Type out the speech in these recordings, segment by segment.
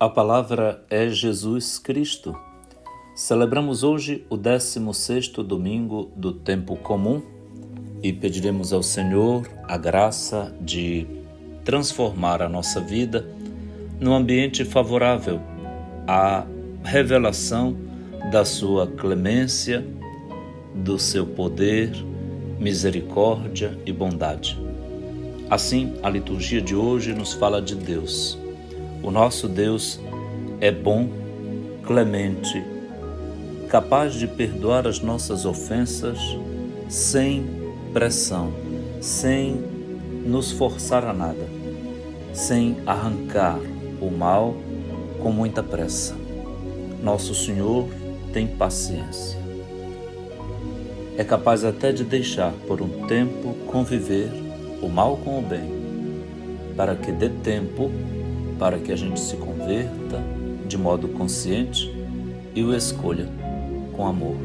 A palavra é Jesus Cristo. Celebramos hoje o 16º domingo do tempo comum e pediremos ao Senhor a graça de transformar a nossa vida num ambiente favorável à revelação da sua clemência, do seu poder, misericórdia e bondade. Assim, a liturgia de hoje nos fala de Deus. O nosso Deus é bom, clemente, capaz de perdoar as nossas ofensas sem pressão, sem nos forçar a nada, sem arrancar o mal com muita pressa. Nosso Senhor tem paciência. É capaz até de deixar por um tempo conviver o mal com o bem, para que dê tempo para que a gente se converta de modo consciente e o escolha com amor.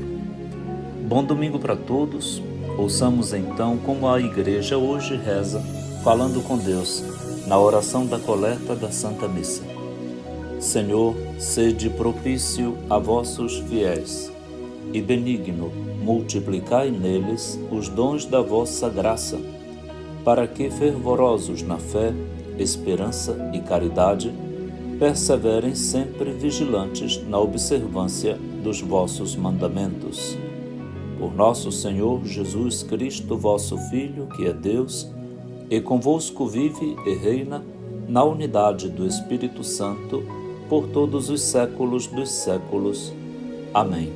Bom domingo para todos. Ouçamos então como a igreja hoje reza, falando com Deus, na oração da coleta da Santa Missa. Senhor, sede propício a vossos fiéis e benigno, multiplicai neles os dons da vossa graça, para que, fervorosos na fé, esperança e caridade, perseverem sempre vigilantes na observância dos vossos mandamentos. Por nosso Senhor Jesus Cristo, vosso Filho, que é Deus, e convosco vive e reina na unidade do Espírito Santo, por todos os séculos dos séculos. Amém.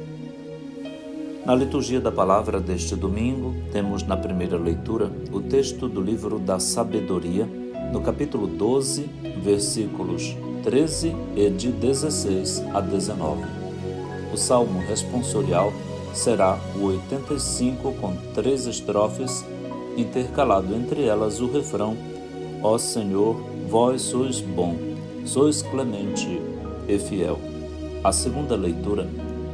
Na liturgia da palavra deste domingo, temos na primeira leitura o texto do livro da Sabedoria, no capítulo 12, versículos 13 e de 16 a 19. O salmo responsorial será o 85, com 3 estrofes, intercalado entre elas o refrão: Ó Senhor, vós sois bom, sois clemente e fiel. A segunda leitura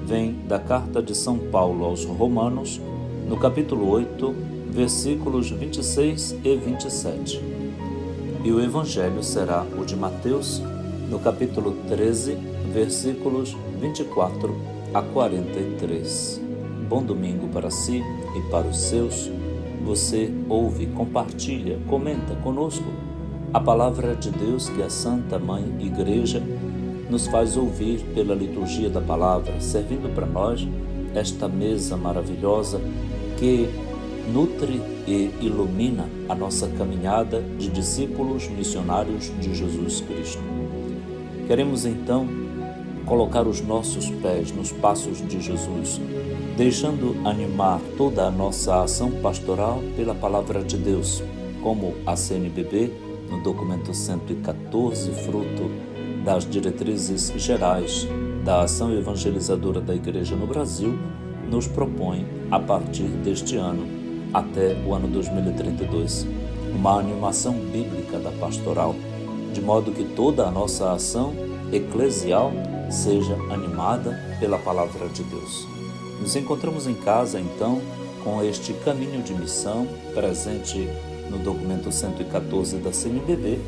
vem da carta de São Paulo aos Romanos, no capítulo 8, versículos 26 e 27. E o evangelho será o de Mateus, no capítulo 13, versículos 24 a 43. Bom domingo para si e para os seus. Você ouve, compartilha, comenta conosco a palavra de Deus que a Santa Mãe Igreja nos faz ouvir pela liturgia da palavra, servindo para nós esta mesa maravilhosa que nutre e ilumina a nossa caminhada de discípulos missionários de Jesus Cristo. Queremos então colocar os nossos pés nos passos de Jesus, deixando animar toda a nossa ação pastoral pela palavra de Deus, como a CNBB, no documento 114, fruto das diretrizes gerais da ação evangelizadora da Igreja no Brasil, nos propõe, a partir deste ano até o ano 2032, uma animação bíblica da pastoral, de modo que toda a nossa ação eclesial seja animada pela palavra de Deus. Nos encontramos em casa, então, com este caminho de missão presente no documento 114 da CNBB,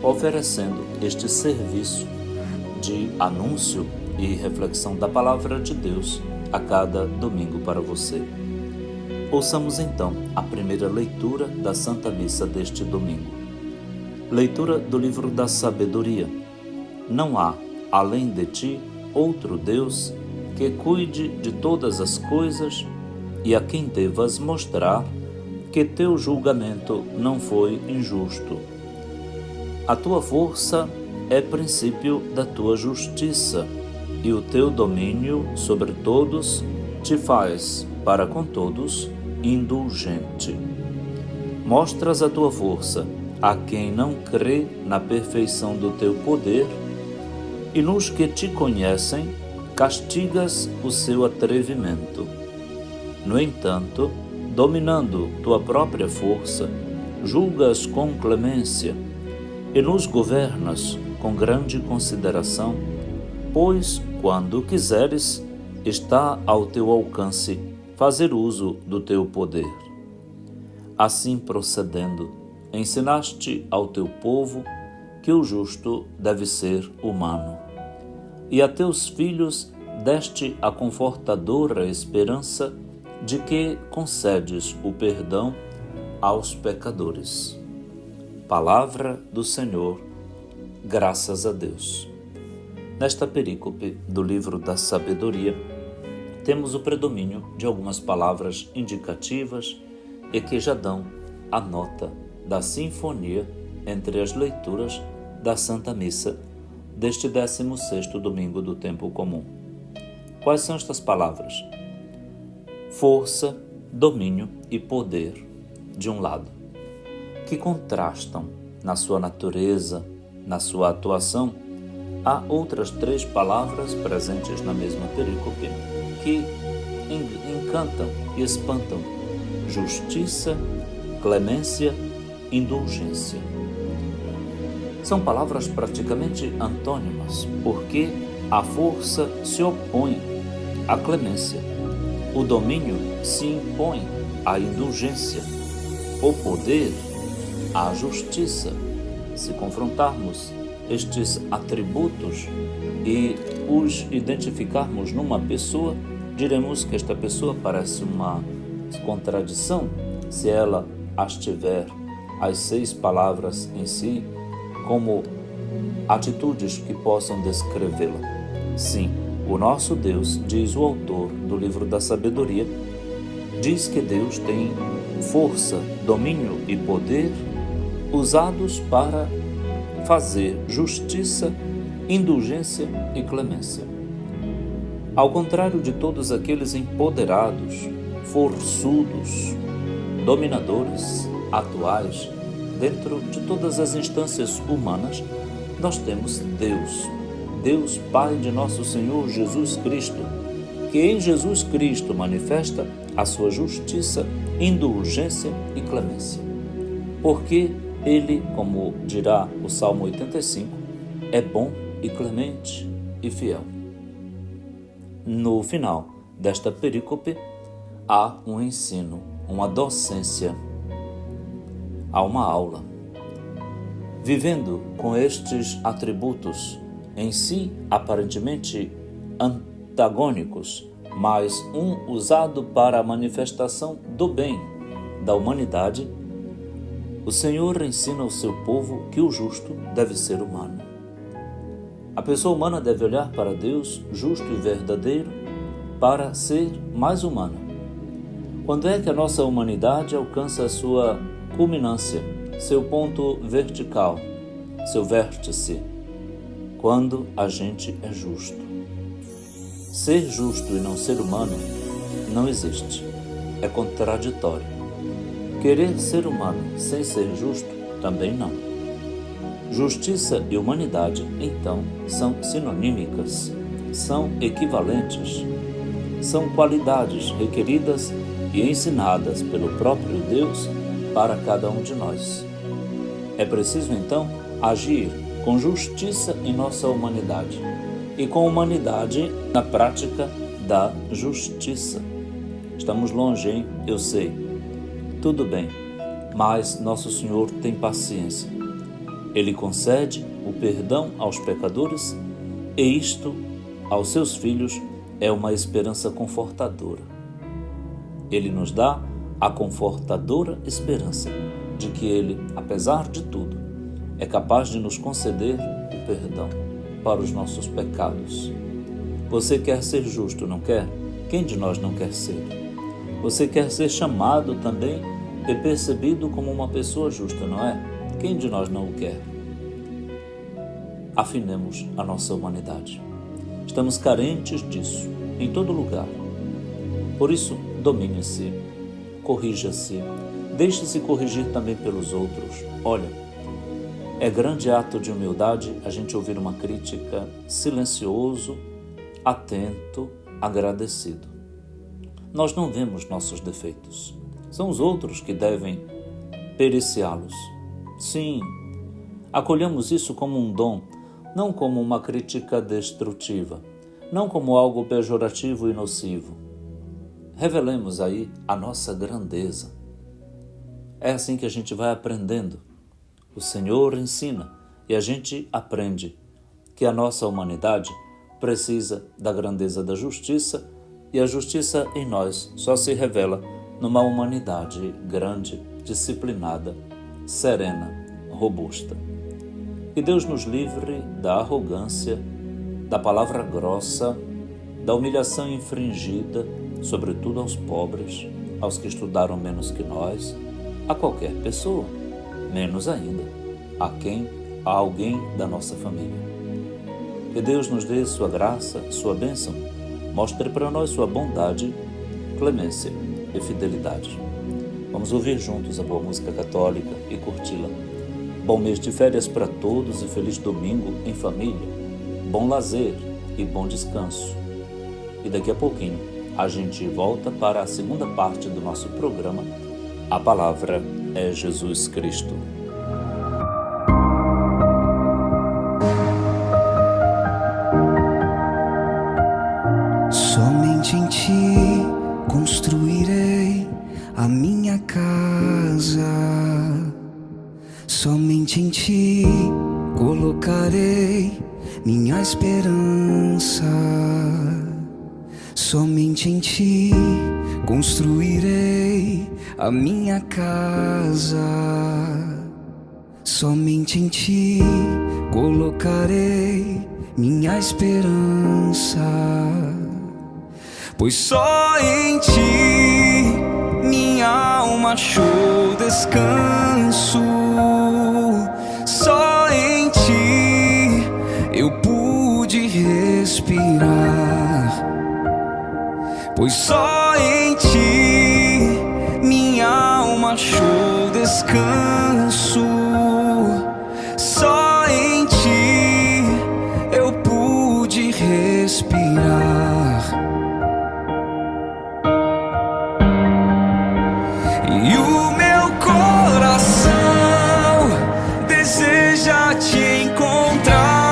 oferecendo este serviço de anúncio e reflexão da palavra de Deus a cada domingo para você. Ouçamos então a primeira leitura da Santa Missa deste domingo. Leitura do livro da Sabedoria. Não há, além de ti, outro Deus que cuide de todas as coisas e a quem devas mostrar que teu julgamento não foi injusto. A tua força é princípio da tua justiça, e o teu domínio sobre todos te faz, para com todos, indulgente. Mostras a tua força a quem não crê na perfeição do teu poder, e nos que te conhecem, castigas o seu atrevimento. No entanto, dominando tua própria força, julgas com clemência, e nos governas com grande consideração, pois, quando quiseres, está ao teu alcance fazer uso do teu poder. Assim procedendo, ensinaste ao teu povo que o justo deve ser humano. E a teus filhos deste a confortadora esperança de que concedes o perdão aos pecadores. Palavra do Senhor, graças a Deus. Nesta perícope do livro da Sabedoria, temos o predomínio de algumas palavras indicativas e que já dão a nota da sinfonia entre as leituras da Santa Missa deste 16º domingo do tempo comum. Quais são estas palavras? Força, domínio e poder, de um lado, que contrastam na sua natureza, na sua atuação. Há outras 3 palavras presentes na mesma perícope que encantam e espantam: justiça, clemência, indulgência. São palavras praticamente antônimas, porque a força se opõe à clemência, o domínio se impõe à indulgência, o poder à justiça. Se confrontarmos estes atributos e os identificarmos numa pessoa, diremos que esta pessoa parece uma contradição, se ela as tiver, as 6 palavras em si, como atitudes que possam descrevê-la. Sim, o nosso Deus, diz o autor do livro da Sabedoria, diz que Deus tem força, domínio e poder usados para fazer justiça, indulgência e clemência. Ao contrário de todos aqueles empoderados, forçudos, dominadores, atuais, dentro de todas as instâncias humanas, nós temos Deus Pai de nosso Senhor Jesus Cristo, que em Jesus Cristo manifesta a sua justiça, indulgência e clemência. Porque Ele, como dirá o Salmo 85, é bom e clemente e fiel. No final desta perícope, há um ensino, uma docência, há uma aula. Vivendo com estes atributos, em si aparentemente antagônicos, mas um usado para a manifestação do bem da humanidade, o Senhor ensina ao seu povo que o justo deve ser humano. A pessoa humana deve olhar para Deus, justo e verdadeiro, para ser mais humana. Quando é que a nossa humanidade alcança a sua culminância, seu ponto vertical, seu vértice? Quando a gente é justo. Ser justo e não ser humano não existe. É contraditório. Querer ser humano sem ser justo também não. Justiça e humanidade, então, são sinonímicas, são equivalentes, são qualidades requeridas e ensinadas pelo próprio Deus para cada um de nós. É preciso, então, agir com justiça em nossa humanidade e com humanidade na prática da justiça. Estamos longe, hein? Eu sei. Tudo bem, mas nosso Senhor tem paciência. Ele concede o perdão aos pecadores e isto, aos seus filhos, é uma esperança confortadora. Ele nos dá a confortadora esperança de que Ele, apesar de tudo, é capaz de nos conceder o perdão para os nossos pecados. Você quer ser justo, não quer? Quem de nós não quer ser? Você quer ser chamado também e percebido como uma pessoa justa, não é? Quem de nós não o quer? Afinemos a nossa humanidade. Estamos carentes disso, em todo lugar. Por isso, domine-se, corrija-se, deixe-se corrigir também pelos outros. Olha, é grande ato de humildade a gente ouvir uma crítica silencioso, atento, agradecido. Nós não vemos nossos defeitos. São os outros que devem periciá-los. Sim, acolhamos isso como um dom, não como uma crítica destrutiva, não como algo pejorativo e nocivo. Revelemos aí a nossa grandeza. É assim que a gente vai aprendendo. O Senhor ensina E a gente aprende que a nossa humanidade precisa da grandeza da justiça, e a justiça em nós só se revela numa humanidade grande, disciplinada, serena, robusta. Que Deus nos livre da arrogância, da palavra grossa, da humilhação infringida, sobretudo aos pobres, aos que estudaram menos que nós, a qualquer pessoa, menos ainda a alguém da nossa família. Que Deus nos dê sua graça, sua bênção, mostre para nós sua bondade, clemência e fidelidade. Vamos ouvir juntos a boa música católica e curti-la. Bom mês de férias para todos e feliz domingo em família. Bom lazer e bom descanso. E daqui a pouquinho a gente volta para a segunda parte do nosso programa. A palavra é Jesus Cristo. Somente em ti construirei a minha casa. Somente em ti colocarei minha esperança. Somente em ti construirei a minha casa. Somente em ti colocarei minha esperança. Pois só em ti minha alma achou descanso. Só em ti eu pude respirar. Pois só em ti minha alma achou descanso. Só em ti eu pude respirar. E o meu coração deseja te encontrar,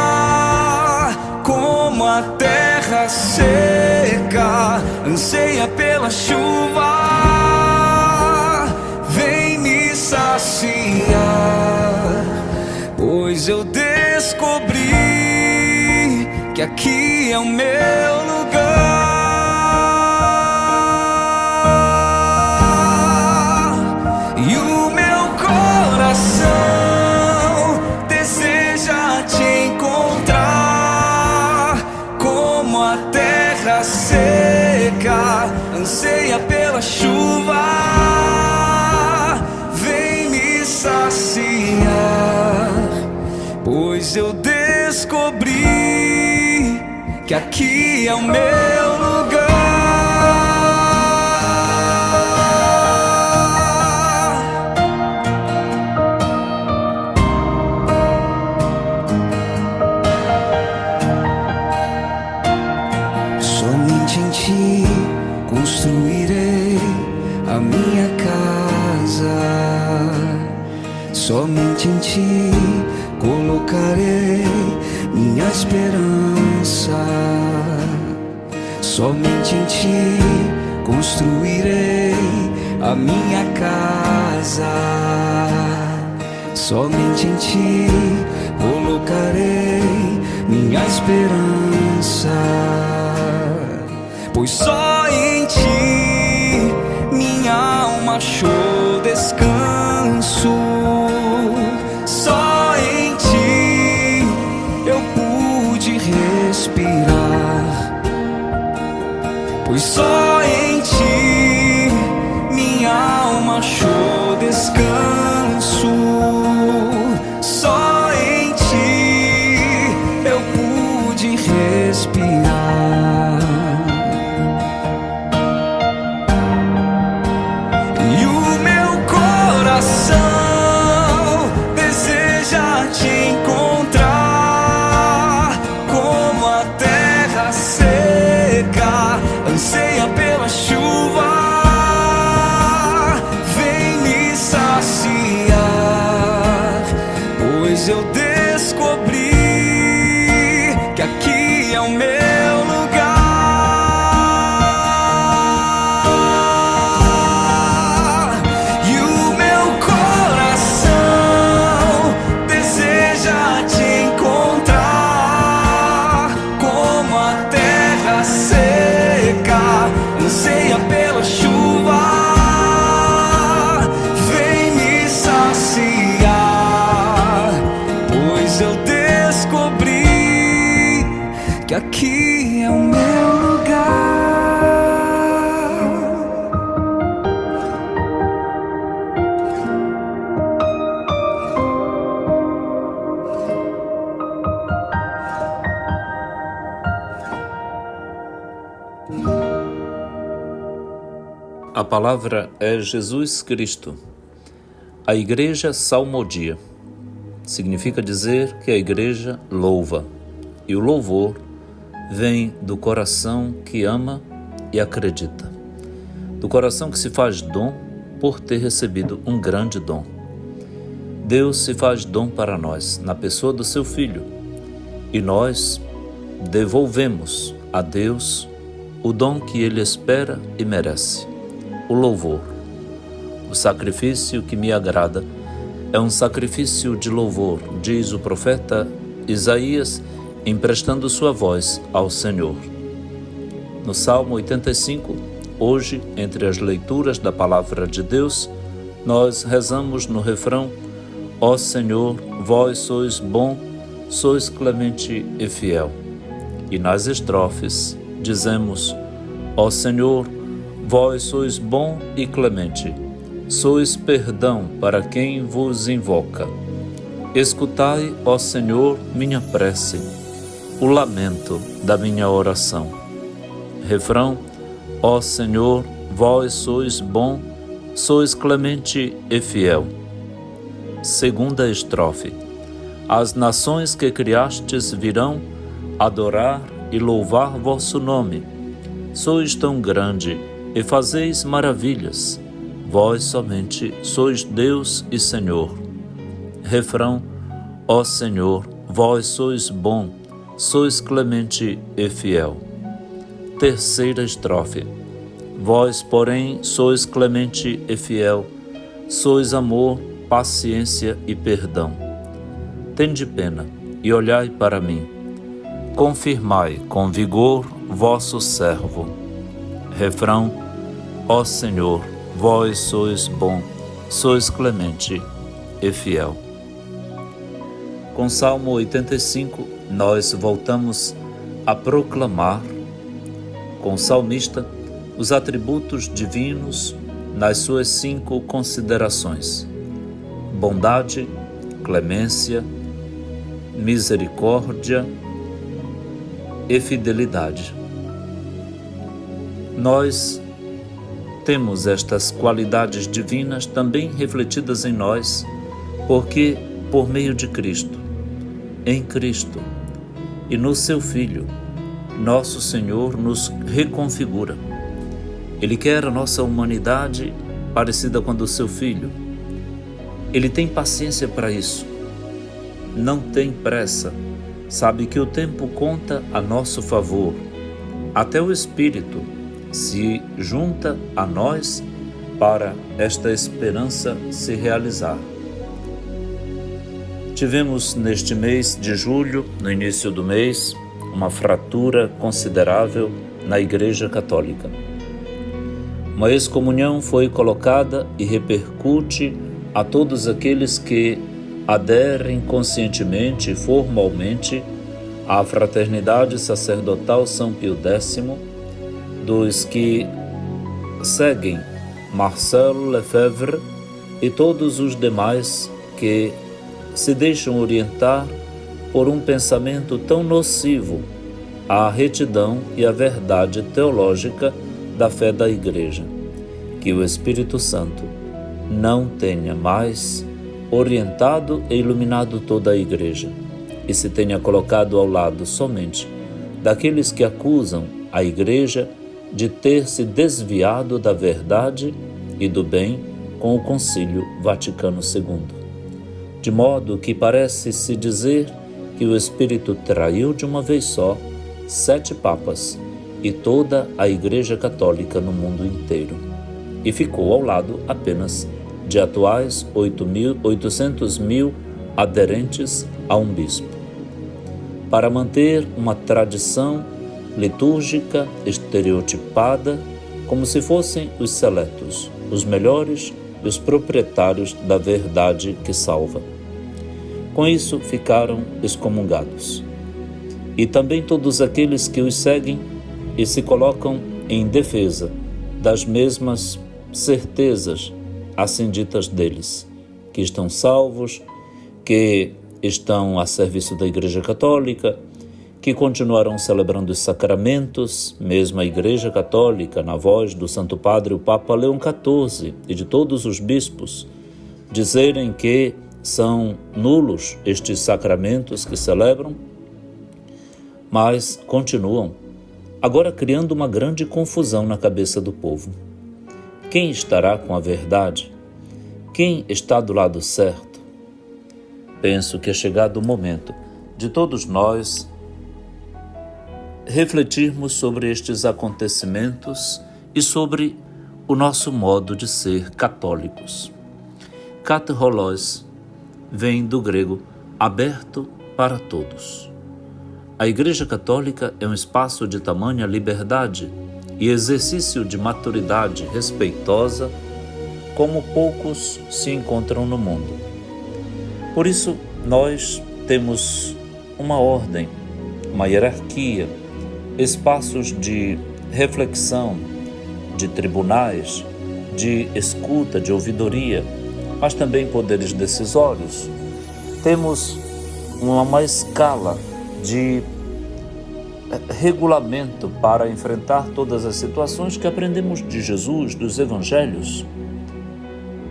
como a terra seca anseia pela chuva. Vem me saciar, pois eu descobri que aqui é o meu lugar. E o meu coração deseja te encontrar, como a terra seca anseia pela chuva. Vem me saciar, pois eu descobri que aqui é o meu lugar. Somente em ti construirei a minha casa. Somente em ti colocarei minha esperança. Somente em ti construirei a minha casa. Somente em ti colocarei minha esperança. Pois só em ti minha alma achou descanso. Só em ti eu pude respirar. Pois só em ti minha alma achou descanso. Só em ti eu pude respirar. E o meu coração deseja te encontrar, como a terra seca anseia pela que aqui é o meu lugar. A palavra é Jesus Cristo. A igreja salmodia. Significa dizer que a igreja louva. E o louvor vem do coração que ama e acredita. Do coração que se faz dom por ter recebido um grande dom. Deus se faz dom para nós, na pessoa do seu Filho. E nós devolvemos a Deus o dom que Ele espera e merece. O louvor. O sacrifício que me agrada é um sacrifício de louvor, diz o profeta Isaías, emprestando sua voz ao Senhor. No Salmo 85, hoje, entre as leituras da Palavra de Deus, nós rezamos no refrão: Ó Senhor, vós sois bom, sois clemente e fiel. E nas estrofes dizemos: Ó Senhor, vós sois bom e clemente, sois perdão para quem vos invoca. Escutai, ó Senhor, minha prece, o lamento da minha oração. Refrão: ó Senhor, vós sois bom, sois clemente e fiel. Segunda estrofe: as nações que criastes virão adorar e louvar vosso nome. Sois tão grande e fazeis maravilhas, vós somente sois Deus e Senhor. Refrão: ó Senhor, vós sois bom, sois clemente e fiel. Terceira estrofe: vós, porém, sois clemente e fiel, sois amor, paciência e perdão. Tende pena e olhai para mim, confirmai com vigor vosso servo. Refrão: ó Senhor, vós sois bom, sois clemente e fiel. Com Salmo 85, nós voltamos a proclamar, com o salmista, os atributos divinos nas suas 5 considerações: bondade, clemência, misericórdia e fidelidade. Nós temos estas qualidades divinas também refletidas em nós, porque por meio de Cristo, em Cristo e no seu Filho, nosso Senhor nos reconfigura. Ele quer a nossa humanidade parecida com a do seu Filho. Ele tem paciência para isso. Não tem pressa. Sabe que o tempo conta a nosso favor. Até o Espírito se junta a nós para esta esperança se realizar. Tivemos neste mês de julho, no início do mês, uma fratura considerável na Igreja Católica. Uma excomunhão foi colocada e repercute a todos aqueles que aderem conscientemente e formalmente à Fraternidade Sacerdotal São Pio X, dos que seguem Marcel Lefebvre e todos os demais que se deixam orientar por um pensamento tão nocivo à retidão e à verdade teológica da fé da Igreja. Que o Espírito Santo não tenha mais orientado e iluminado toda a Igreja e se tenha colocado ao lado somente daqueles que acusam a Igreja de ter se desviado da verdade e do bem com o Concílio Vaticano II. De modo que parece-se dizer que o Espírito traiu de uma vez só 7 papas e toda a Igreja Católica no mundo inteiro, e ficou ao lado apenas de atuais 800 mil aderentes a um bispo. Para manter uma tradição litúrgica estereotipada, como se fossem os seletos, os melhores e os proprietários da verdade que salva. Com isso ficaram excomungados. e também todos aqueles que os seguem e se colocam em defesa das mesmas certezas assim ditas deles, que estão salvos, que estão a serviço da Igreja Católica, que continuarão celebrando os sacramentos, mesmo a Igreja Católica, na voz do Santo Padre, o Papa Leão XIV, e de todos os bispos, dizerem que são nulos estes sacramentos que celebram, mas continuam, agora criando uma grande confusão na cabeça do povo. Quem estará com a verdade? Quem está do lado certo? Penso que é chegado o momento de todos nós refletirmos sobre estes acontecimentos e sobre o nosso modo de ser católicos. Kateholos vem do grego aberto para todos. A Igreja Católica é um espaço de tamanha liberdade e exercício de maturidade respeitosa como poucos se encontram no mundo. Por isso, nós temos uma ordem, uma hierarquia, espaços de reflexão, de tribunais, de escuta, de ouvidoria, mas também poderes decisórios. Temos uma escala de regulamento para enfrentar todas as situações que aprendemos de Jesus, dos evangelhos.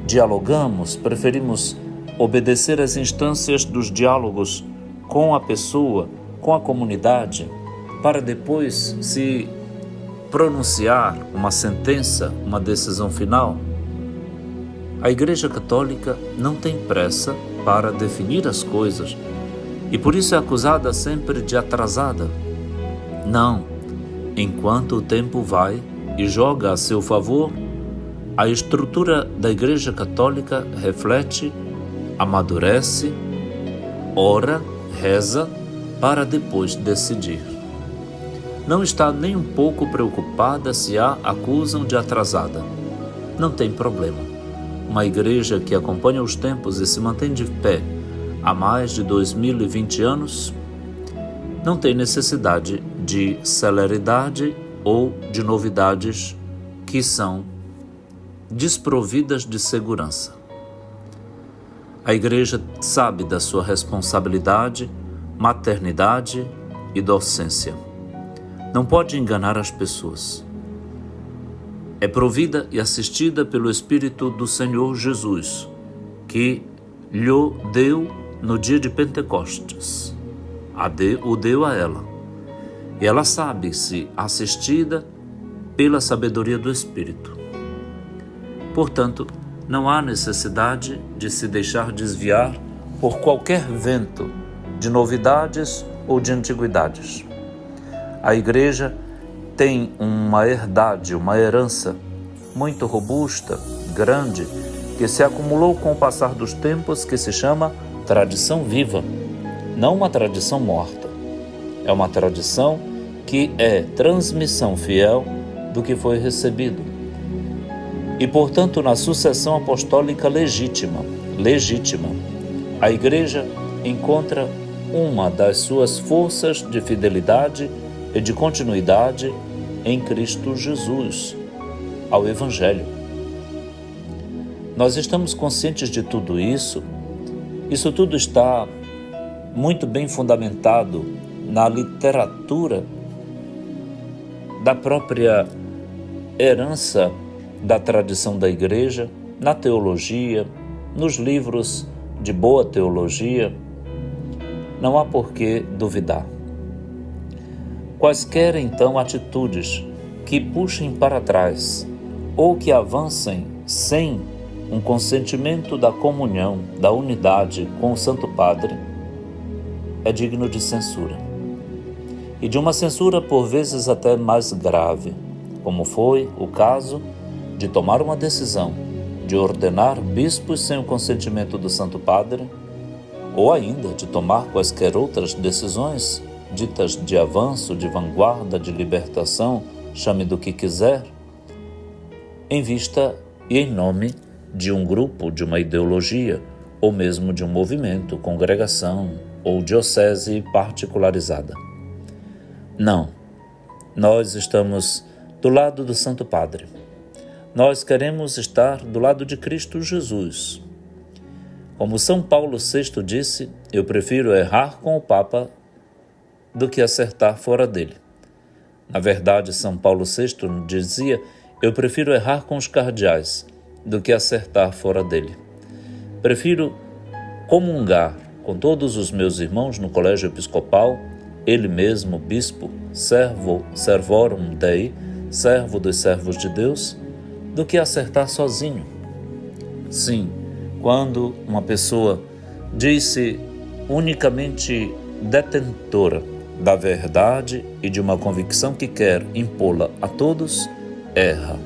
Dialogamos, preferimos obedecer às instâncias dos diálogos com a pessoa, com a comunidade, para depois se pronunciar uma sentença, uma decisão final. A Igreja Católica não tem pressa para definir as coisas e por isso é acusada sempre de atrasada. Não, enquanto o tempo vai e joga a seu favor, a estrutura da Igreja Católica reflete, amadurece, ora, reza, para depois decidir. Não está nem um pouco preocupada se a acusam de atrasada. Não tem problema. Uma igreja que acompanha os tempos e se mantém de pé há mais de 2020 anos, não tem necessidade de celeridade ou de novidades que são desprovidas de segurança. A igreja sabe da sua responsabilidade, maternidade e docência. Não pode enganar as pessoas. É provida e assistida pelo Espírito do Senhor Jesus, que lhe deu no dia de Pentecostes. O deu a ela. E ela sabe-se assistida pela sabedoria do Espírito. Portanto, não há necessidade de se deixar desviar por qualquer vento de novidades ou de antiguidades. A Igreja tem uma herdade, uma herança muito robusta, grande, que se acumulou com o passar dos tempos, que se chama tradição viva, não uma tradição morta. É uma tradição que é transmissão fiel do que foi recebido. E, portanto, na sucessão apostólica legítima, a Igreja encontra uma das suas forças de fidelidade e de continuidade em Cristo Jesus, ao Evangelho. Nós estamos conscientes de tudo isso. Isso tudo está muito bem fundamentado na literatura da própria herança da tradição da Igreja, na teologia, nos livros de boa teologia. Não há por que duvidar. Quaisquer, então, atitudes que puxem para trás ou que avancem sem um consentimento da comunhão, da unidade com o Santo Padre, é digno de censura. E de uma censura por vezes até mais grave, como foi o caso de tomar uma decisão de ordenar bispos sem o consentimento do Santo Padre, ou ainda de tomar quaisquer outras decisões ditas de avanço, de vanguarda, de libertação, chame do que quiser, em vista e em nome de um grupo, de uma ideologia, ou mesmo de um movimento, congregação ou diocese particularizada. Não, nós estamos do lado do Santo Padre. Nós queremos estar do lado de Cristo Jesus. Como São Paulo VI disse, eu prefiro errar com o Papa do que acertar fora dele. Na verdade, São Paulo VI dizia, eu prefiro errar com os cardeais do que acertar fora dele. Prefiro comungar com todos os meus irmãos no colégio episcopal, ele mesmo, bispo, servorum Dei, servo dos servos de Deus, do que acertar sozinho. Sim, quando uma pessoa diz-se unicamente detentora da verdade e de uma convicção que quer impô-la a todos, erra.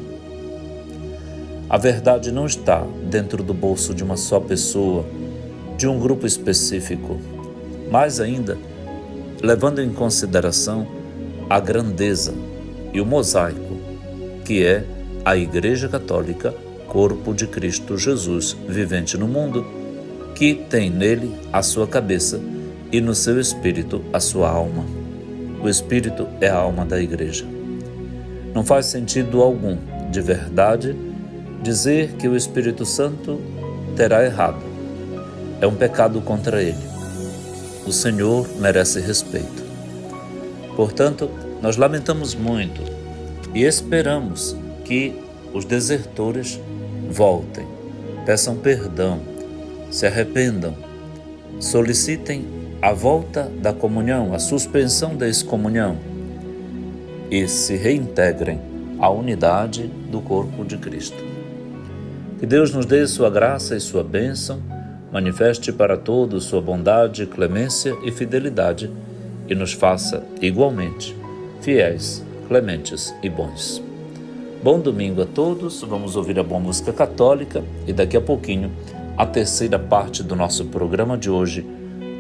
A verdade não está dentro do bolso de uma só pessoa, de um grupo específico, mais ainda, levando em consideração a grandeza e o mosaico, que é a Igreja Católica, corpo de Cristo Jesus, vivente no mundo, que tem nele a sua cabeça e no seu espírito a sua alma. O espírito é a alma da Igreja. Não faz sentido algum, de verdade, dizer que o Espírito Santo terá errado. É um pecado contra ele. O Senhor merece respeito. Portanto, nós lamentamos muito e esperamos que os desertores voltem, peçam perdão, se arrependam, solicitem a volta da comunhão, a suspensão da excomunhão e se reintegrem à unidade do corpo de Cristo. Que Deus nos dê sua graça e sua bênção, manifeste para todos sua bondade, clemência e fidelidade e nos faça igualmente fiéis, clementes e bons. Bom domingo a todos, vamos ouvir a boa música católica e daqui a pouquinho a terceira parte do nosso programa de hoje,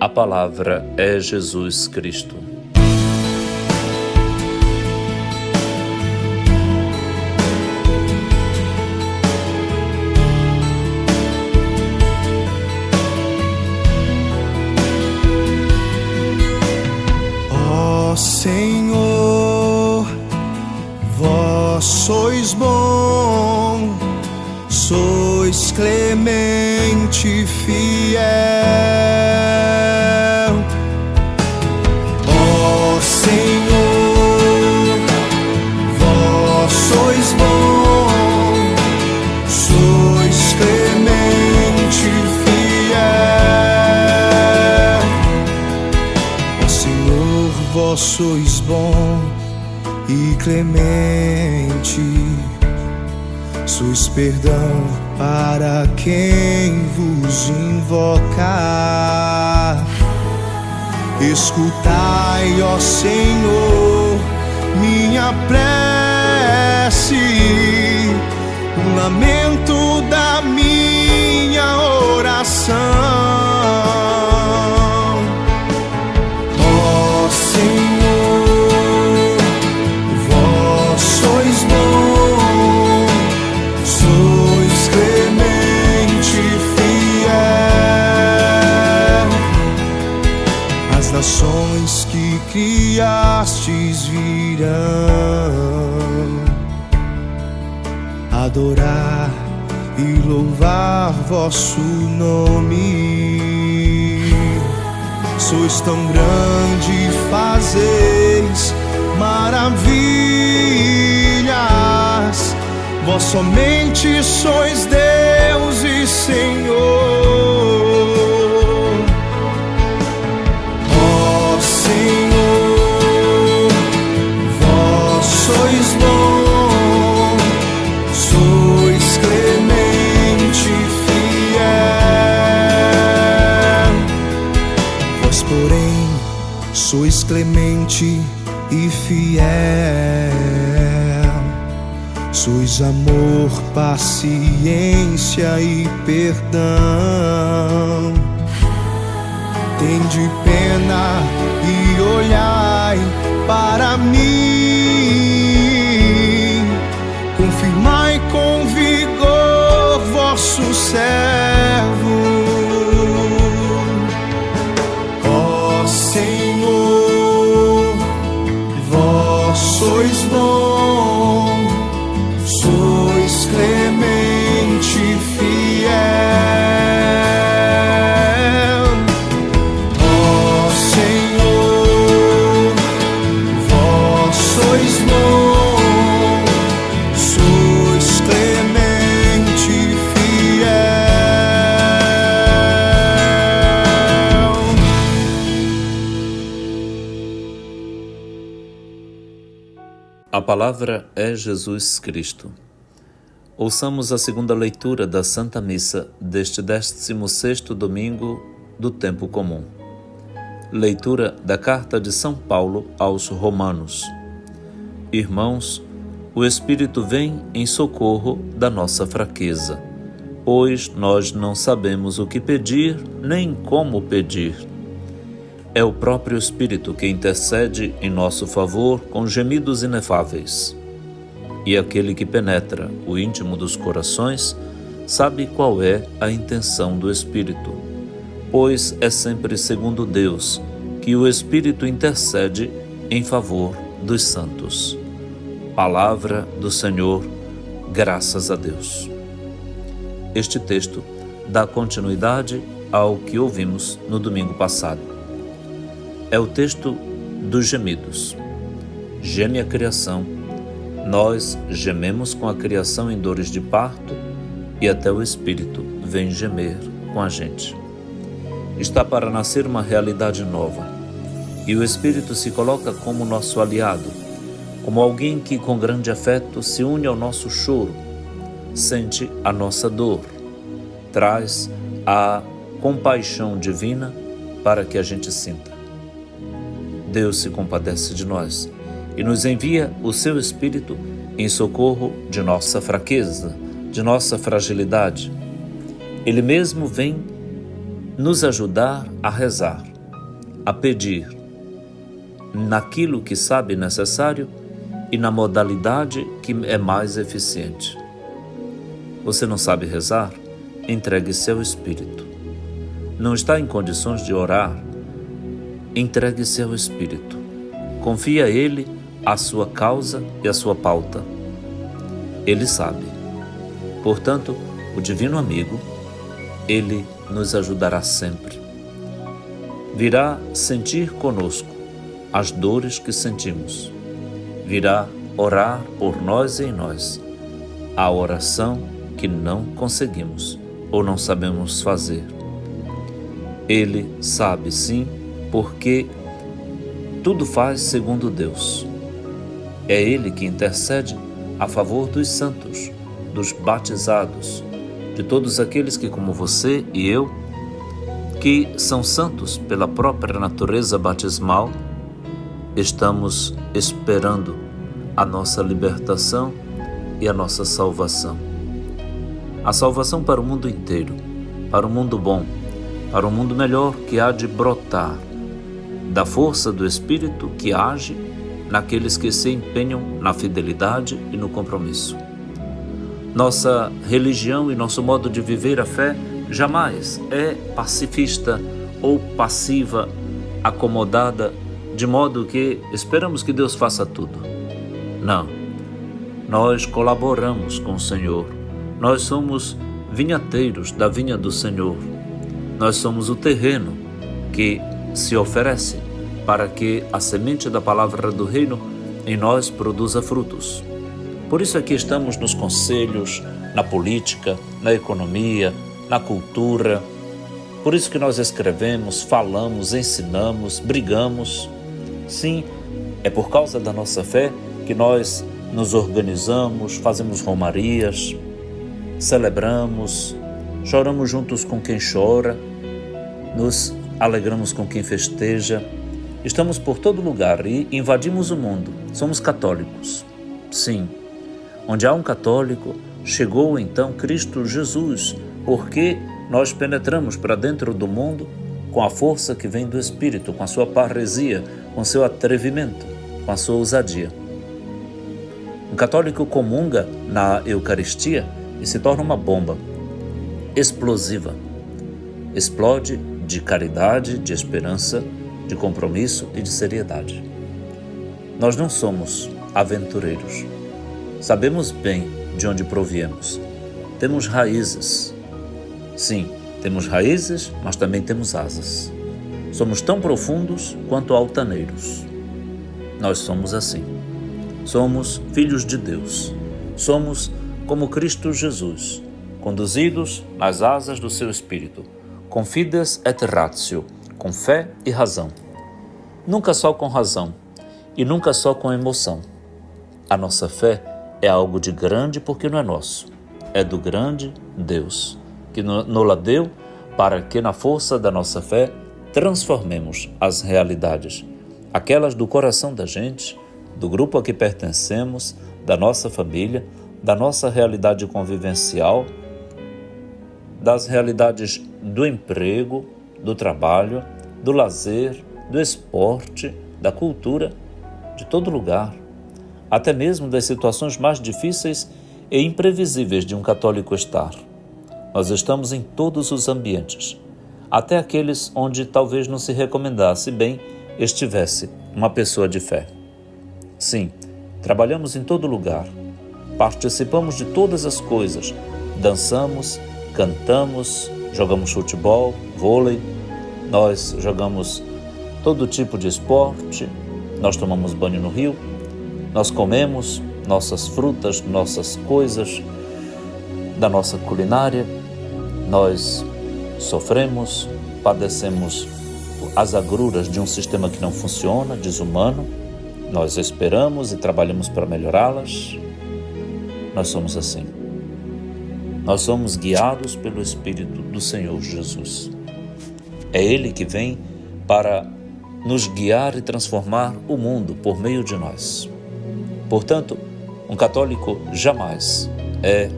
a palavra é Jesus Cristo. Ó Senhor, vós sois bom, sois clemente, fiel. Ó Senhor, vós sois bom, sois clemente, fiel. Ó Senhor, vós sois bom e clemente, sois perdão para quem vos invocar. Escutai, ó Senhor, minha prece, o lamento da minha oração. Ó Senhor, vós sois bom, sois clemente, fiel. As nações que criastes virão adorar e louvar vosso nome. Sois tão grande, fazeis maravilhas, vós somente sois Deus e Senhor. Ó Senhor, vós sois bom, sois clemente, fiel. Vós, porém, sois clemente e fiel. Sois amor, paciência e perdão. Tende pena e olhai para mim. Confirmai com vigor vosso servo. Ó Senhor, sois bom, sois clemente e fiel. Ó Senhor, vós sois bom, sois clemente e fiel. A palavra é Jesus Cristo. Ouçamos a segunda leitura da Santa Missa deste 16º domingo do tempo comum. Leitura da Carta de São Paulo aos Romanos. Irmãos, o Espírito vem em socorro da nossa fraqueza, pois nós não sabemos o que pedir nem como pedir. É o próprio Espírito que intercede em nosso favor com gemidos inefáveis. E aquele que penetra o íntimo dos corações sabe qual é a intenção do Espírito, pois é sempre segundo Deus que o Espírito intercede em favor dos santos. Palavra do Senhor, graças a Deus. Este texto dá continuidade ao que ouvimos no domingo passado. É o texto dos gemidos. Geme a criação. Nós gememos com a criação em dores de parto e até o Espírito vem gemer com a gente. Está para nascer uma realidade nova e o Espírito se coloca como nosso aliado, como alguém que com grande afeto se une ao nosso choro, sente a nossa dor, traz a compaixão divina para que a gente sinta. Deus se compadece de nós e nos envia o seu Espírito em socorro de nossa fraqueza, de nossa fragilidade. Ele mesmo vem nos ajudar a rezar, a pedir, naquilo que sabe necessário e na modalidade que é mais eficiente. Você não sabe rezar? Entregue-se ao Espírito. Não está em condições de orar? Entregue-se ao Espírito. Confie a Ele a sua causa e a sua pauta. Ele sabe. Portanto, o Divino Amigo, Ele nos ajudará sempre. Virá sentir conosco as dores que sentimos. Virá orar por nós e em nós a oração que não conseguimos ou não sabemos fazer. Ele sabe sim, porque tudo faz segundo Deus. É Ele que intercede a favor dos santos, dos batizados, de todos aqueles que, como você e eu, que são santos pela própria natureza batismal, estamos esperando a nossa libertação e a nossa salvação. A salvação para o mundo inteiro, para o mundo bom, para o mundo melhor que há de brotar da força do Espírito que age naqueles que se empenham na fidelidade e no compromisso. Nossa religião e nosso modo de viver a fé jamais é pacifista ou passiva, acomodada, de modo que esperamos que Deus faça tudo. Não. Nós colaboramos com o Senhor. Nós somos vinhateiros da vinha do Senhor. Nós somos o terreno que se oferece para que a semente da palavra do reino em nós produza frutos. Por isso aqui estamos nos conselhos, na política, na economia, na cultura. Por isso que nós escrevemos, falamos, ensinamos, brigamos. Sim, é por causa da nossa fé que nós nos organizamos, fazemos romarias, celebramos, choramos juntos com quem chora, nos alegramos com quem festeja. Estamos por todo lugar e invadimos o mundo. Somos católicos. Sim, onde há um católico, chegou então Cristo Jesus, porque nós penetramos para dentro do mundo com a força que vem do Espírito, com a sua parresia, com seu atrevimento, com a sua ousadia. Um católico comunga na Eucaristia e se torna uma bomba explosiva. Explode de caridade, de esperança, de compromisso e de seriedade. Nós não somos aventureiros. Sabemos bem de onde proviemos. Temos raízes. Sim, temos raízes, mas também temos asas. Somos tão profundos quanto altaneiros. Nós somos assim. Somos filhos de Deus. Somos como Cristo Jesus, conduzidos nas asas do seu Espírito, com fides et ratio, com fé e razão. Nunca só com razão e nunca só com emoção. A nossa fé é algo de grande porque não é nosso, é do grande Deus, que nos-la deu para que na força da nossa fé transformemos as realidades, aquelas do coração da gente, do grupo a que pertencemos, da nossa família, da nossa realidade convivencial, das realidades do emprego, do trabalho, do lazer, do esporte, da cultura, de todo lugar, até mesmo das situações mais difíceis e imprevisíveis de um católico estar. Nós estamos em todos os ambientes, até aqueles onde talvez não se recomendasse bem estivesse uma pessoa de fé. Sim, trabalhamos em todo lugar, participamos de todas as coisas, dançamos, cantamos, jogamos futebol, vôlei, nós jogamos todo tipo de esporte, nós tomamos banho no rio, nós comemos nossas frutas, nossas coisas, da nossa culinária, nós sofremos, padecemos as agruras de um sistema que não funciona, desumano, nós esperamos e trabalhamos para melhorá-las. Nós somos assim. Nós somos guiados pelo Espírito do Senhor Jesus. É Ele que vem para nos guiar e transformar o mundo por meio de nós. Portanto, um católico jamais é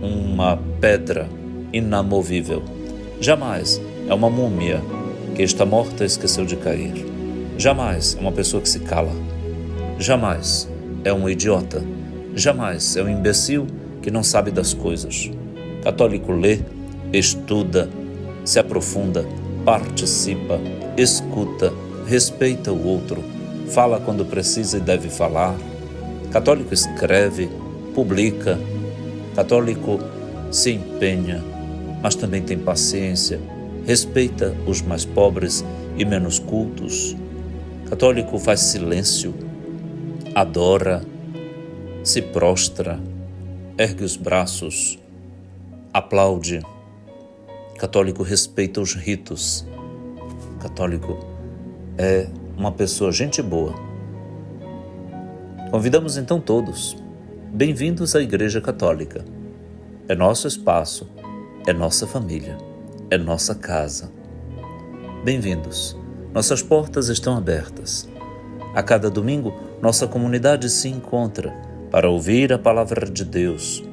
uma pedra inamovível. Jamais é uma múmia que está morta e esqueceu de cair. Jamais é uma pessoa que se cala. Jamais é um idiota. Jamais é um imbecil que não sabe das coisas. Católico lê, estuda, se aprofunda, participa, escuta, respeita o outro, fala quando precisa e deve falar. Católico escreve, publica. Católico se empenha, mas também tem paciência, respeita os mais pobres e menos cultos. Católico faz silêncio, adora, se prostra, ergue os braços, aplaude. Católico respeita os ritos. Católico é uma pessoa gente boa. Convidamos então todos, bem-vindos à Igreja Católica. É nosso espaço, é nossa família, é nossa casa. Bem-vindos, nossas portas estão abertas. A cada domingo, nossa comunidade se encontra para ouvir a palavra de Deus,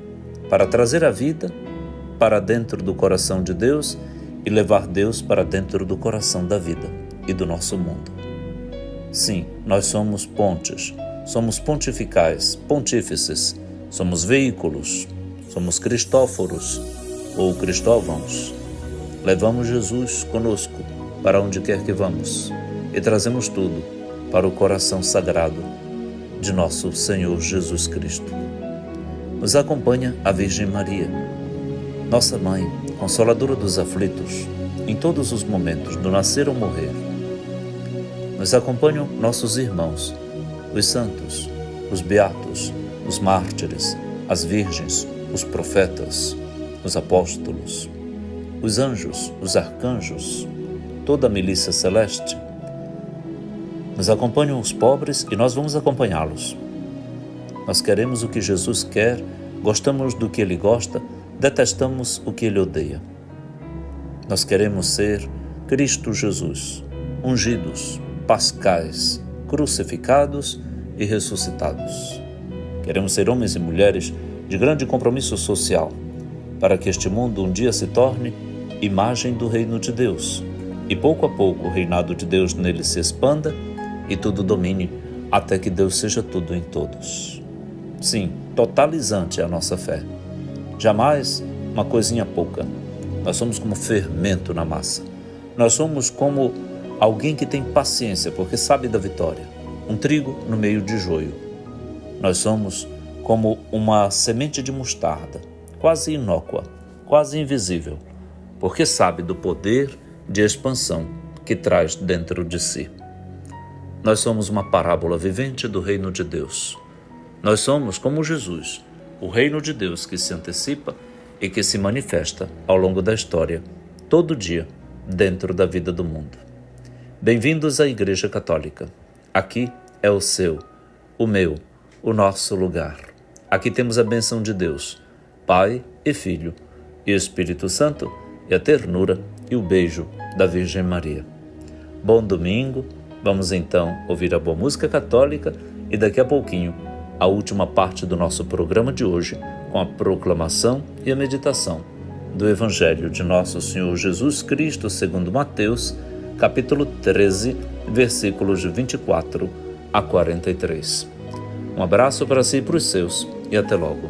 para trazer a vida para dentro do coração de Deus e levar Deus para dentro do coração da vida e do nosso mundo. Sim, nós somos pontes, somos pontificais, pontífices, somos veículos, somos cristóforos ou cristóvãos. Levamos Jesus conosco para onde quer que vamos e trazemos tudo para o coração sagrado de nosso Senhor Jesus Cristo. Nos acompanha a Virgem Maria, nossa Mãe, Consoladora dos aflitos, em todos os momentos do nascer ou morrer. Nos acompanham nossos irmãos, os santos, os beatos, os mártires, as virgens, os profetas, os apóstolos, os anjos, os arcanjos, toda a milícia celeste. Nos acompanham os pobres e nós vamos acompanhá-los. Nós queremos o que Jesus quer, gostamos do que Ele gosta, detestamos o que Ele odeia. Nós queremos ser Cristo Jesus, ungidos, pascais, crucificados e ressuscitados. Queremos ser homens e mulheres de grande compromisso social, para que este mundo um dia se torne imagem do reino de Deus, e pouco a pouco o reinado de Deus nele se expanda e tudo domine, até que Deus seja tudo em todos. Sim, totalizante é a nossa fé. Jamais uma coisinha pouca. Nós somos como fermento na massa. Nós somos como alguém que tem paciência, porque sabe da vitória. Um trigo no meio de joio. Nós somos como uma semente de mostarda, quase inócua, quase invisível, porque sabe do poder de expansão que traz dentro de si. Nós somos uma parábola vivente do reino de Deus. Nós somos como Jesus, o reino de Deus que se antecipa e que se manifesta ao longo da história, todo dia, dentro da vida do mundo. Bem-vindos à Igreja Católica. Aqui é o seu, o meu, o nosso lugar. Aqui temos a bênção de Deus, Pai e Filho e Espírito Santo, e a ternura e o beijo da Virgem Maria. Bom domingo, vamos então ouvir a boa música católica e daqui a pouquinho a última parte do nosso programa de hoje com a proclamação e a meditação do Evangelho de Nosso Senhor Jesus Cristo segundo Mateus, capítulo 13, versículos 24 a 43. Um abraço para si e para os seus e até logo.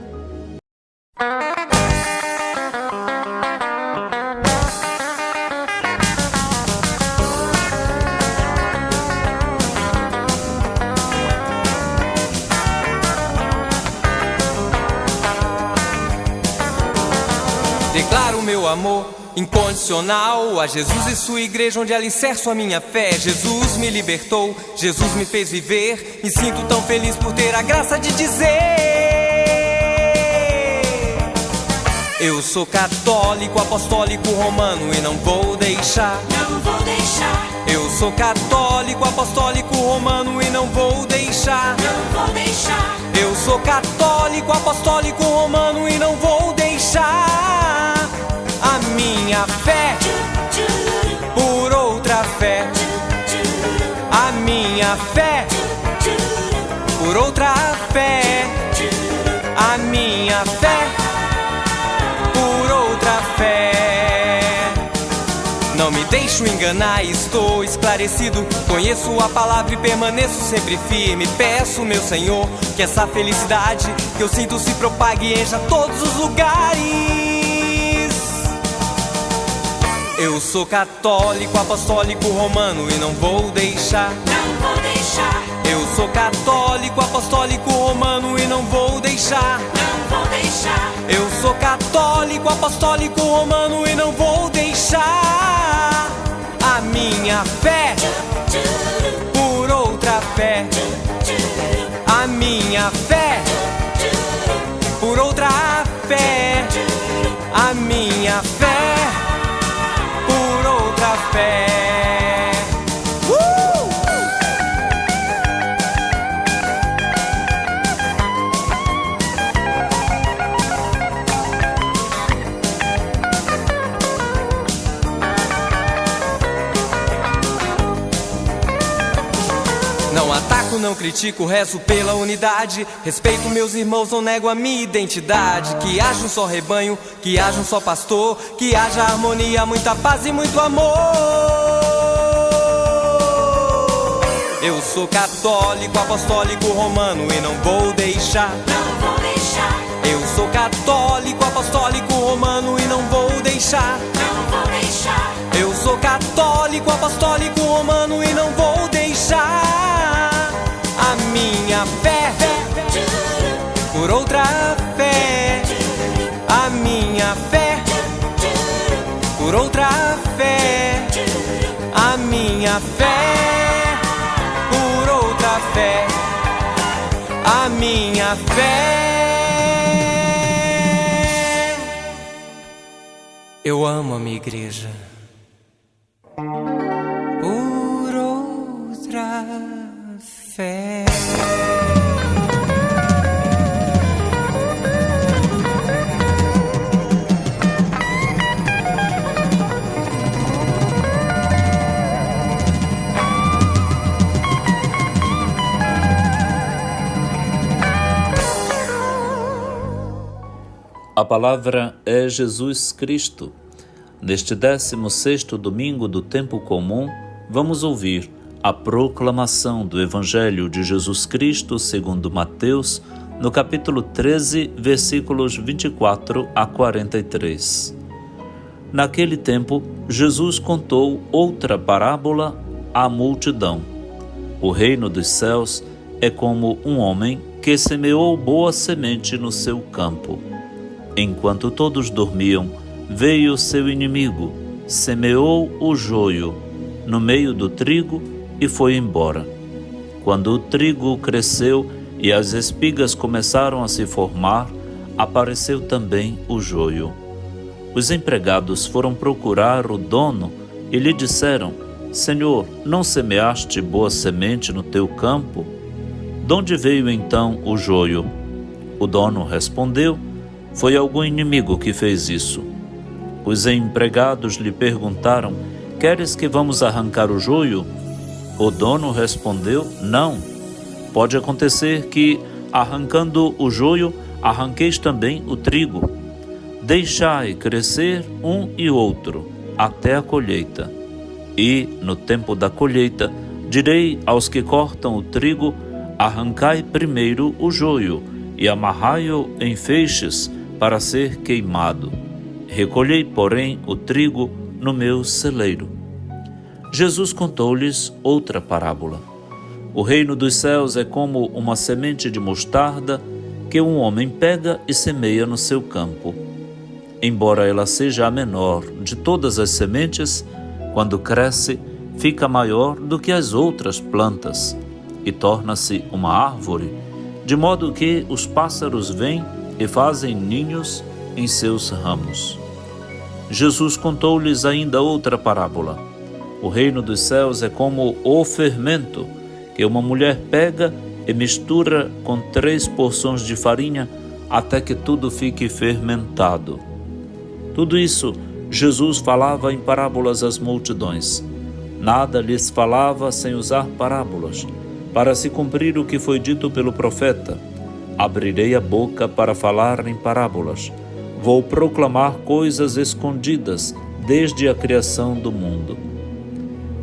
Declaro meu amor incondicional a Jesus e sua igreja, onde alicerço a minha fé. Jesus me libertou, Jesus me fez viver. Me sinto tão feliz por ter a graça de dizer: eu sou católico, apostólico, romano e não vou deixar. Não vou deixar. Eu sou católico, apostólico, romano e não vou deixar. Não vou deixar. Eu sou católico, apostólico, romano e não vou deixar a minha fé por outra fé, a minha fé por outra fé, a minha fé por outra fé. Não me deixo enganar, estou esclarecido. Conheço a palavra e permaneço sempre firme. Peço, meu Senhor, que essa felicidade que eu sinto se propague e encha todos os lugares. Eu sou católico, apostólico, romano e não vou deixar. Não vou deixar. Eu sou católico, apostólico, romano e não vou deixar. Não vou deixar. Eu sou católico, apostólico, romano e não vou deixar a minha fé por outra fé, a minha fé por outra fé, a minha fé por outra fé. Não ataco, não critico, rezo pela unidade. Respeito meus irmãos, não nego a minha identidade. Que haja um só rebanho, que haja um só pastor, que haja harmonia, muita paz e muito amor. Eu sou católico, apostólico, romano e não vou deixar. Não vou deixar. Eu sou católico, apostólico, romano e não vou deixar. Não vou deixar. Eu sou católico, apostólico, romano e não vou deixar a minha fé por outra fé, a minha fé por outra fé, a minha fé por outra fé, a minha fé. Eu amo a minha igreja por outra fé. A palavra é Jesus Cristo. Neste 16º domingo do tempo comum, vamos ouvir a proclamação do Evangelho de Jesus Cristo segundo Mateus, no capítulo 13, versículos 24 a 43. Naquele tempo, Jesus contou outra parábola à multidão. O reino dos céus é como um homem que semeou boa semente no seu campo. Enquanto todos dormiam, veio seu inimigo, semeou o joio no meio do trigo e foi embora. Quando o trigo cresceu e as espigas começaram a se formar, apareceu também o joio. Os empregados foram procurar o dono e lhe disseram: Senhor, não semeaste boa semente no teu campo? De onde veio então o joio? O dono respondeu: Foi algum inimigo que fez isso. Os empregados lhe perguntaram: Queres que vamos arrancar o joio? O dono respondeu: Não. Pode acontecer que, arrancando o joio, arranqueis também o trigo. Deixai crescer um e outro, até a colheita. E, no tempo da colheita, direi aos que cortam o trigo: Arrancai primeiro o joio, e amarrai-o em feixes, para ser queimado. Recolhei, porém, o trigo no meu celeiro. Jesus contou-lhes outra parábola. O reino dos céus é como uma semente de mostarda que um homem pega e semeia no seu campo. Embora ela seja a menor de todas as sementes, quando cresce, fica maior do que as outras plantas e torna-se uma árvore, de modo que os pássaros vêm e fazem ninhos em seus ramos. Jesus contou-lhes ainda outra parábola. O reino dos céus é como o fermento que uma mulher pega e mistura com 3 porções de farinha até que tudo fique fermentado. Tudo isso Jesus falava em parábolas às multidões. Nada lhes falava sem usar parábolas, para se cumprir o que foi dito pelo profeta: Abrirei a boca para falar em parábolas. Vou proclamar coisas escondidas desde a criação do mundo.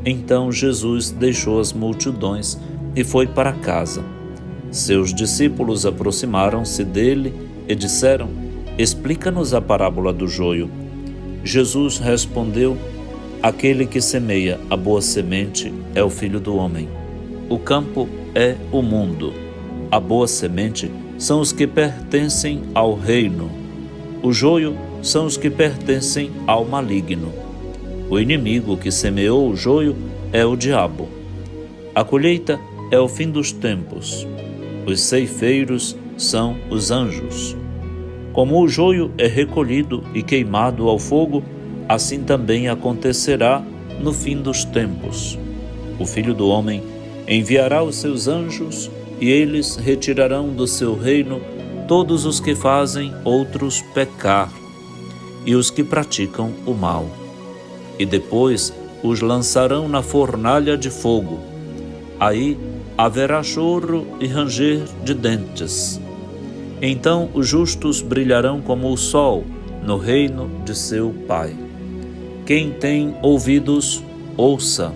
Então Jesus deixou as multidões e foi para casa. Seus discípulos aproximaram-se dele e disseram: Explica-nos a parábola do joio. Jesus respondeu: Aquele que semeia a boa semente é o Filho do Homem. O campo é o mundo. A boa semente são os que pertencem ao reino. O joio são os que pertencem ao maligno. O inimigo que semeou o joio é o diabo. A colheita é o fim dos tempos. Os ceifeiros são os anjos. Como o joio é recolhido e queimado ao fogo, assim também acontecerá no fim dos tempos. O Filho do Homem enviará os seus anjos e eles retirarão do seu reino todos os que fazem outros pecar e os que praticam o mal. E depois os lançarão na fornalha de fogo. Aí haverá choro e ranger de dentes. Então os justos brilharão como o sol no reino de seu Pai. Quem tem ouvidos, ouça.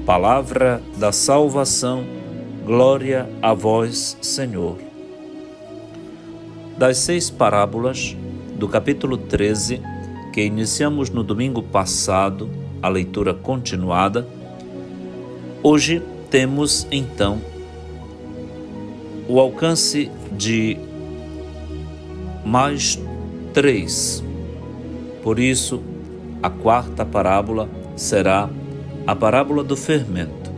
Palavra da salvação, glória a vós, Senhor. Das 6 parábolas do capítulo 13, que iniciamos no domingo passado, a leitura continuada, hoje temos então o alcance de mais 3. Por isso, a 4ª parábola será a parábola do fermento.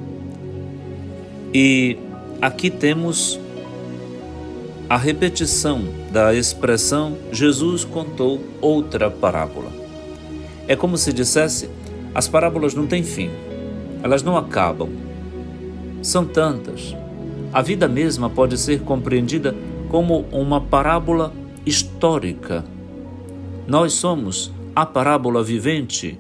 E aqui temos a repetição da expressão Jesus contou outra parábola. É como se dissesse: as parábolas não têm fim, elas não acabam. São tantas. A vida mesma pode ser compreendida como uma parábola histórica. Nós somos a parábola vivente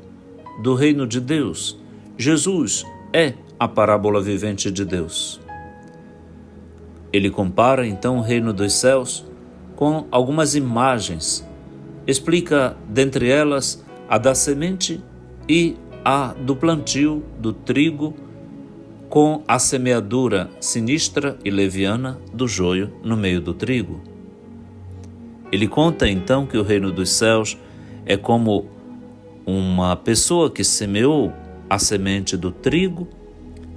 do reino de Deus. Jesus é a parábola vivente de Deus. Ele compara então o reino dos céus com algumas imagens. Explica, dentre elas, a da semente e a do plantio do trigo, com a semeadura sinistra e leviana do joio no meio do trigo. Ele conta então que o reino dos céus é como uma pessoa que semeou a semente do trigo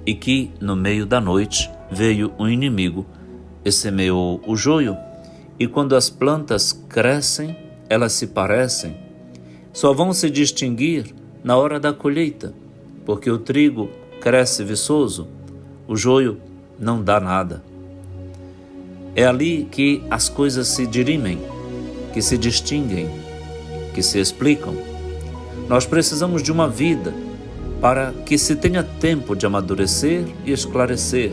e que no meio da noite veio um inimigo e semeou o joio, e quando as plantas crescem, elas se parecem. Só vão se distinguir na hora da colheita, porque o trigo cresce viçoso, o joio não dá nada. É ali que as coisas se dirimem, que se distinguem, que se explicam. Nós precisamos de uma vida para que se tenha tempo de amadurecer e esclarecer.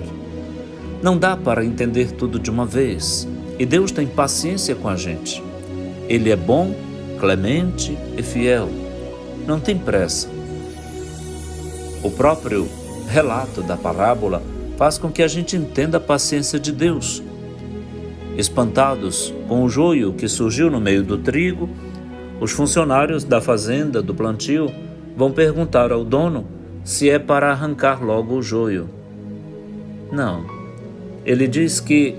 Não dá para entender tudo de uma vez, e Deus tem paciência com a gente. Ele é bom, clemente e fiel. Não tem pressa. O próprio relato da parábola faz com que a gente entenda a paciência de Deus. Espantados com o joio que surgiu no meio do trigo, os funcionários da fazenda do plantio vão perguntar ao dono se é para arrancar logo o joio. Não. Ele diz que,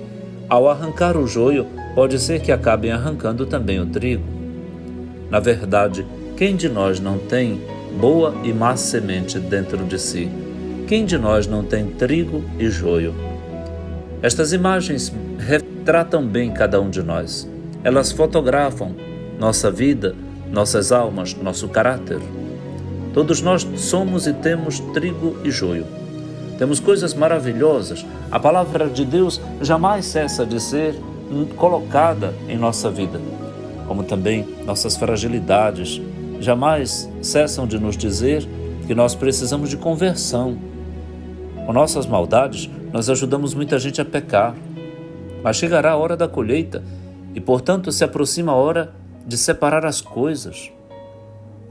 ao arrancar o joio, pode ser que acabem arrancando também o trigo. Na verdade, quem de nós não tem boa e má semente dentro de si? Quem de nós não tem trigo e joio? Estas imagens retratam bem cada um de nós. Elas fotografam nossa vida, nossas almas, nosso caráter. Todos nós somos e temos trigo e joio. Temos coisas maravilhosas. A palavra de Deus jamais cessa de ser colocada em nossa vida, como também nossas fragilidades jamais cessam de nos dizer que nós precisamos de conversão. Com nossas maldades, nós ajudamos muita gente a pecar. Mas chegará a hora da colheita e, portanto, se aproxima a hora de separar as coisas.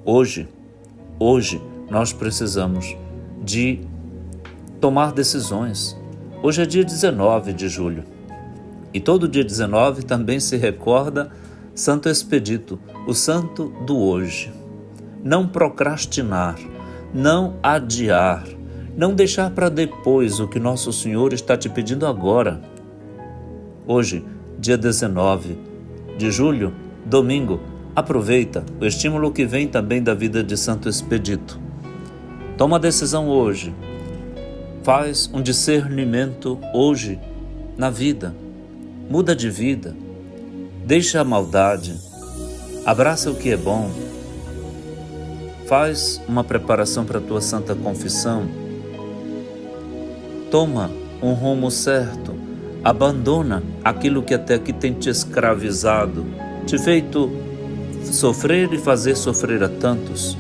Hoje, nós precisamos de tomar decisões. Hoje é dia 19 de julho e todo dia 19 também se recorda Santo Expedito, o santo do hoje. Não procrastinar, não adiar, não deixar para depois o que Nosso Senhor está te pedindo agora. Hoje, dia 19 de julho, domingo, aproveita o estímulo que vem também da vida de Santo Expedito. Toma a decisão hoje. Faz um discernimento hoje na vida. Muda de vida. Deixa a maldade. Abraça o que é bom. Faz uma preparação para a tua santa confissão. Toma um rumo certo. Abandona aquilo que até aqui tem te escravizado, te feito sofrer e fazer sofrer a tantos.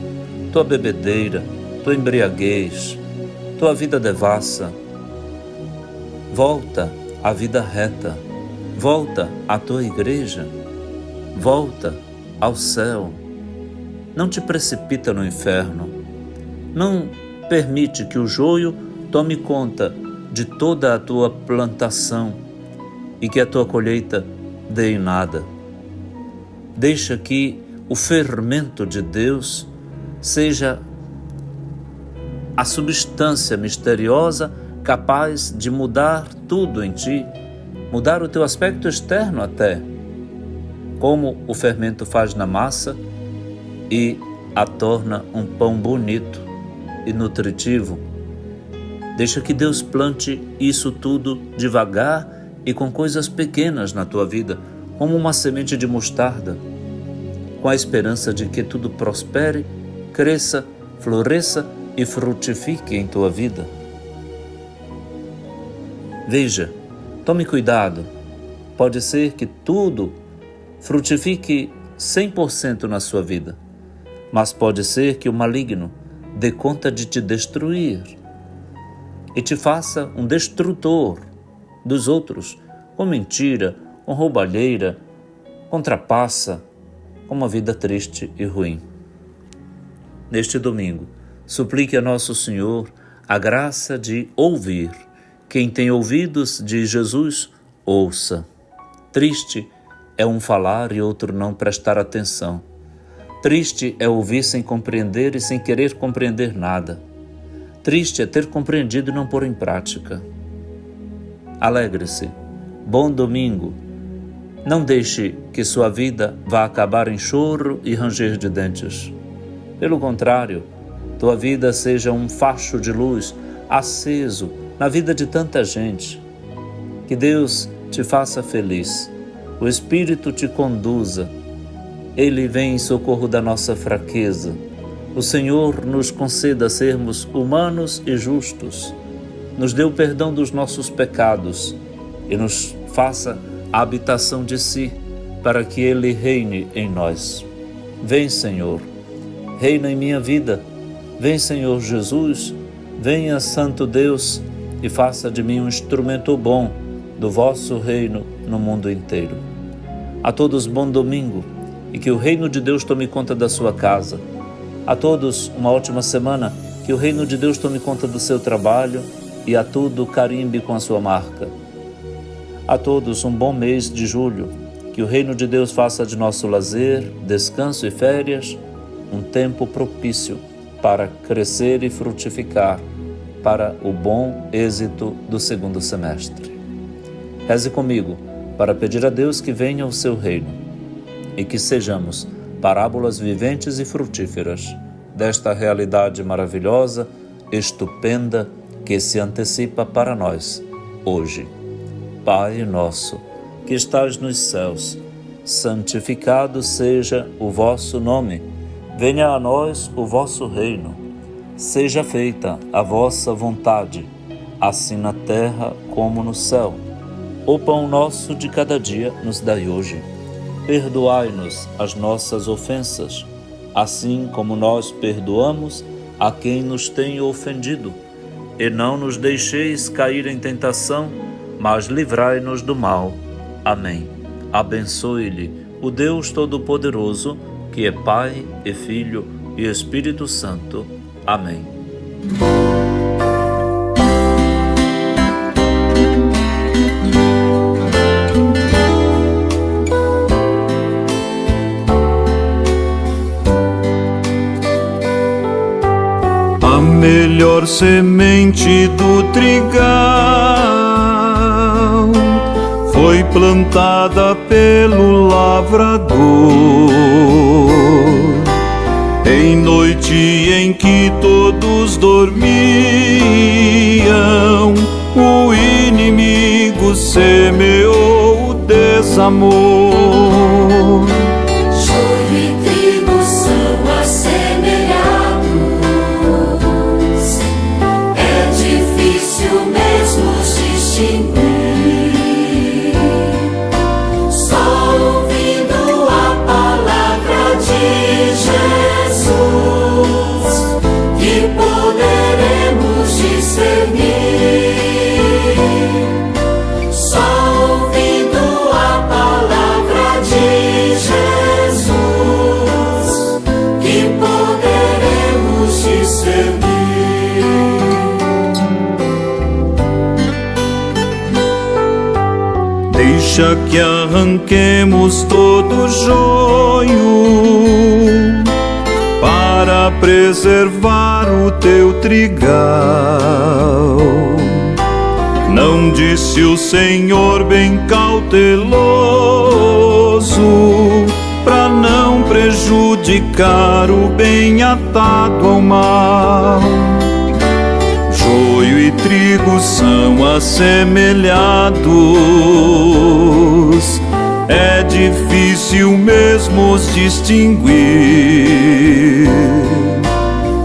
Tua bebedeira, tua embriaguez, tua vida devassa. Volta à vida reta. Volta à tua igreja. Volta ao céu. Não te precipita no inferno. Não permite que o joio tome conta de toda a tua plantação e que a tua colheita dê em nada. Deixa que o fermento de Deus seja a substância misteriosa capaz de mudar tudo em ti, mudar o teu aspecto externo até, como o fermento faz na massa e a torna um pão bonito e nutritivo. Deixa que Deus plante isso tudo devagar e com coisas pequenas na tua vida, como uma semente de mostarda, com a esperança de que tudo prospere, cresça, floresça e frutifique em tua vida. Veja, tome cuidado. Pode ser que tudo frutifique 100% na sua vida, mas pode ser que o maligno dê conta de te destruir e te faça um destrutor dos outros, com mentira, com roubalheira, com trapaça, com uma vida triste e ruim. Neste domingo, suplique a Nosso Senhor a graça de ouvir. Quem tem ouvidos de Jesus, ouça. Triste é um falar e outro não prestar atenção. Triste é ouvir sem compreender e sem querer compreender nada. Triste é ter compreendido e não pôr em prática. Alegre-se. Bom domingo. Não deixe que sua vida vá acabar em choro e ranger de dentes. Pelo contrário, tua vida seja um facho de luz aceso na vida de tanta gente. Que Deus te faça feliz, o Espírito te conduza, Ele vem em socorro da nossa fraqueza. O Senhor nos conceda sermos humanos e justos, nos dê o perdão dos nossos pecados e nos faça a habitação de si, para que Ele reine em nós. Vem, Senhor, reina em minha vida. Vem, Senhor Jesus, venha, Santo Deus, e faça de mim um instrumento bom do vosso reino no mundo inteiro. A todos, bom domingo, e que o reino de Deus tome conta da sua casa. A todos, uma ótima semana, que o reino de Deus tome conta do seu trabalho e a tudo carimbe com a sua marca. A todos, um bom mês de julho, que o reino de Deus faça de nosso lazer, descanso e férias um tempo propício para crescer e frutificar para o bom êxito do segundo semestre. Reze comigo para pedir a Deus que venha o seu reino e que sejamos parábolas viventes e frutíferas desta realidade maravilhosa, estupenda, que se antecipa para nós hoje. Pai nosso, que estás nos céus, santificado seja o vosso nome. Venha a nós o vosso reino. Seja feita a vossa vontade, assim na terra como no céu. O pão nosso de cada dia nos dai hoje. Perdoai-nos as nossas ofensas, assim como nós perdoamos a quem nos tem ofendido. E não nos deixeis cair em tentação, mas livrai-nos do mal. Amém. Abençoe-lhe o Deus Todo-Poderoso, que é Pai e Filho e Espírito Santo. Amém. A melhor semente do trigal foi plantada pelo lavrador. Em noite em que todos dormiam, o inimigo semeou o desamor. Joio e trigo são assemelhados. É difícil mesmo os distinguir. Só ouvindo a palavra de Jesus que poderemos discernir. Só ouvindo a palavra de Jesus que poderemos discernir. Deixa que arranquemos todo o joio para preservar o teu trigal. Não disse o Senhor bem cauteloso, para não prejudicar o bem atado ao mal. Joio e trigo são assemelhados, é difícil mesmo os distinguir.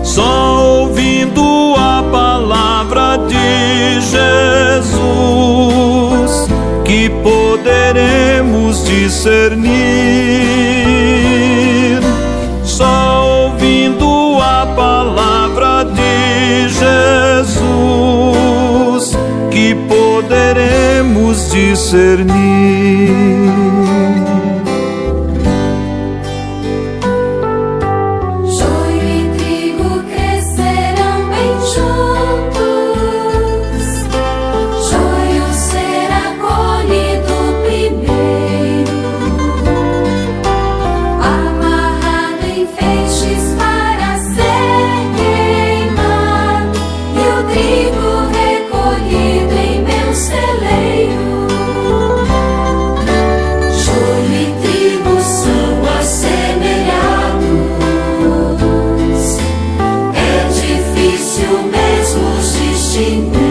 Só ouvindo a palavra de Jesus que poderemos discernir. Só ouvindo a palavra de Jesus que poderemos discernir. Joio e trigo crescerão bem juntos. Joio será colhido primeiro, amarrado em feixes para ser queimado, e o trigo recolhido em meu celeiro. Joio e trigo são assemelhados. É difícil mesmo os distinguir.